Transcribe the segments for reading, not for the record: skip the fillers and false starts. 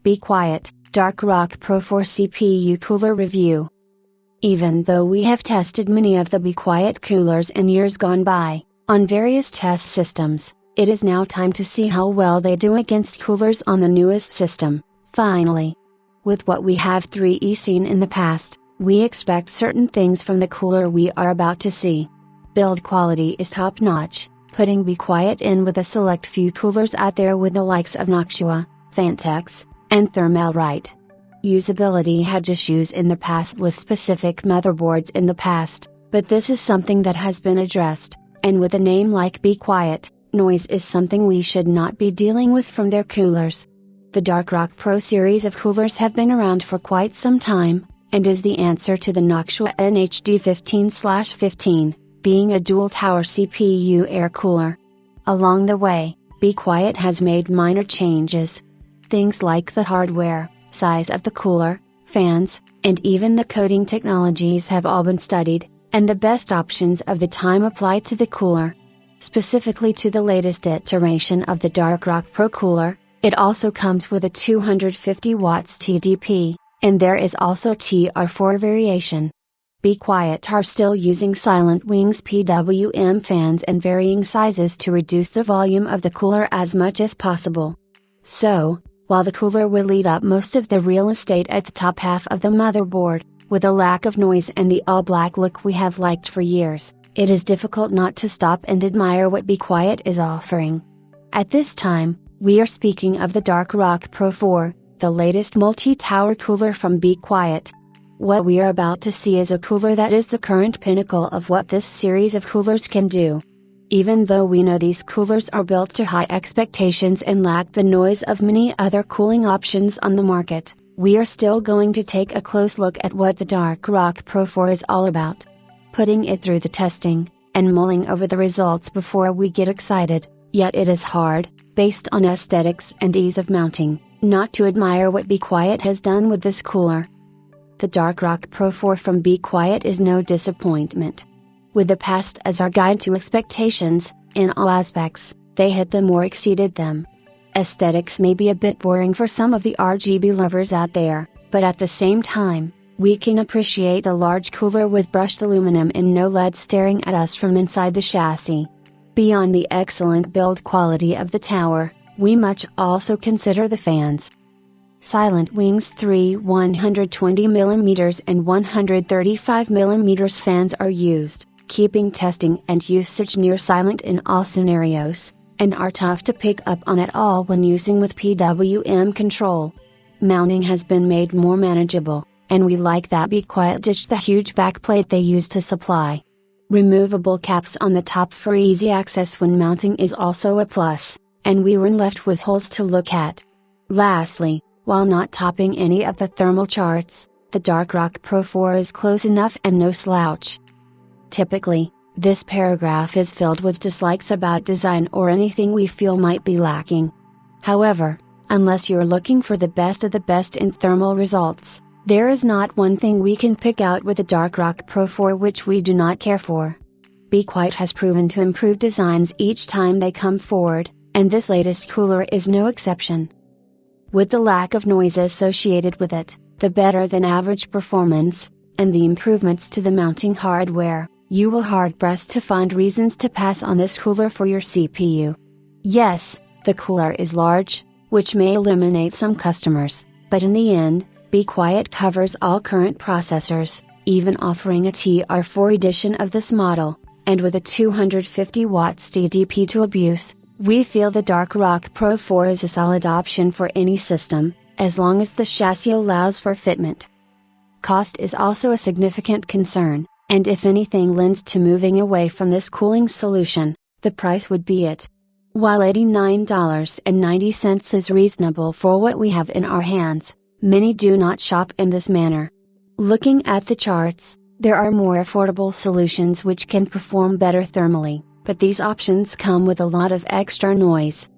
Be Quiet, Dark Rock Pro 4 CPU Cooler Review. Even though we have tested many of the Be Quiet coolers in years gone by, on various test systems, it is now time to see how well they do against coolers on the newest system, finally. With what we have 3E seen in the past, we expect certain things from the cooler we are about to see. Build quality is top notch, putting Be Quiet in with a select few coolers out there with the likes of Noctua, Phanteks, and Thermalright. Usability had issues in the past with specific motherboards in the past, but this is something that has been addressed, and with a name like Be Quiet, noise is something we should not be dealing with from their coolers. The Dark Rock Pro series of coolers have been around for quite some time, and is the answer to the Noctua NHD15/15, being a dual tower CPU air cooler. Along the way, Be Quiet has made minor changes. Things like the hardware, size of the cooler, fans, and even the coating technologies have all been studied, and the best options of the time applied to the cooler. Specifically to the latest iteration of the Dark Rock Pro cooler, it also comes with a 250 watts TDP, and there is also a TR4 variation. Be Quiet are still using Silent Wings PWM fans in varying sizes to reduce the volume of the cooler as much as possible. So, while the cooler will eat up most of the real estate at the top half of the motherboard, with a lack of noise and the all-black look we have liked for years, it is difficult not to stop and admire what Be Quiet is offering. At this time, we are speaking of the Dark Rock Pro 4, the latest multi-tower cooler from Be Quiet. What we are about to see is a cooler that is the current pinnacle of what this series of coolers can do. Even though we know these coolers are built to high expectations and lack the noise of many other cooling options on the market, we are still going to take a close look at what the Dark Rock Pro 4 is all about. Putting it through the testing, and mulling over the results before we get excited, yet it is hard, based on aesthetics and ease of mounting, not to admire what Be Quiet has done with this cooler. The Dark Rock Pro 4 from Be Quiet is no disappointment. With the past as our guide to expectations, in all aspects, they hit them or exceeded them. Aesthetics may be a bit boring for some of the RGB lovers out there, but at the same time, we can appreciate a large cooler with brushed aluminum and no LED staring at us from inside the chassis. Beyond the excellent build quality of the tower, we must also consider the fans. Silent Wings 3 120mm and 135mm fans are used, keeping testing and usage near silent in all scenarios, and are tough to pick up on at all when using with PWM control. Mounting has been made more manageable, and we like that Be Quiet ditched the huge backplate they used to supply. Removable caps on the top for easy access when mounting is also a plus, and we were left with holes to look at. Lastly, while not topping any of the thermal charts, the Dark Rock Pro 4 is close enough and no slouch. Typically, this paragraph is filled with dislikes about design or anything we feel might be lacking. However, unless you're looking for the best of the best in thermal results, there is not one thing we can pick out with the Dark Rock Pro 4 which we do not care for. Be Quiet has proven to improve designs each time they come forward, and this latest cooler is no exception. With the lack of noise associated with it, the better than average performance, and the improvements to the mounting hardware, you will hard-pressed to find reasons to pass on this cooler for your CPU. Yes, the cooler is large, which may eliminate some customers, but in the end, Be Quiet covers all current processors, even offering a TR4 edition of this model, and with a 250 watts TDP to abuse, we feel the Dark Rock Pro 4 is a solid option for any system, as long as the chassis allows for fitment. Cost is also a significant concern, and if anything lends to moving away from this cooling solution, the price would be it. While $89.90 is reasonable for what we have in our hands, many do not shop in this manner. Looking at the charts, there are more affordable solutions which can perform better thermally, but these options come with a lot of extra noise.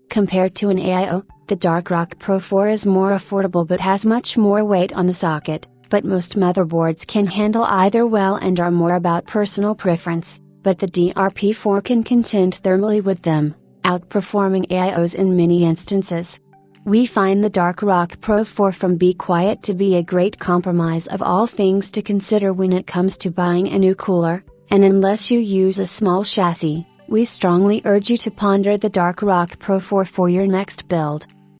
Compared to an AIO, the Dark Rock Pro 4 is more affordable but has much more weight on the socket, but most motherboards can handle either well and are more about personal preference, but the DRP4 can contend thermally with them, outperforming AIOs in many instances. We find the Dark Rock Pro 4 from Be Quiet to be a great compromise of all things to consider when it comes to buying a new cooler, and unless you use a small chassis, we strongly urge you to ponder the Dark Rock Pro 4 for your next build.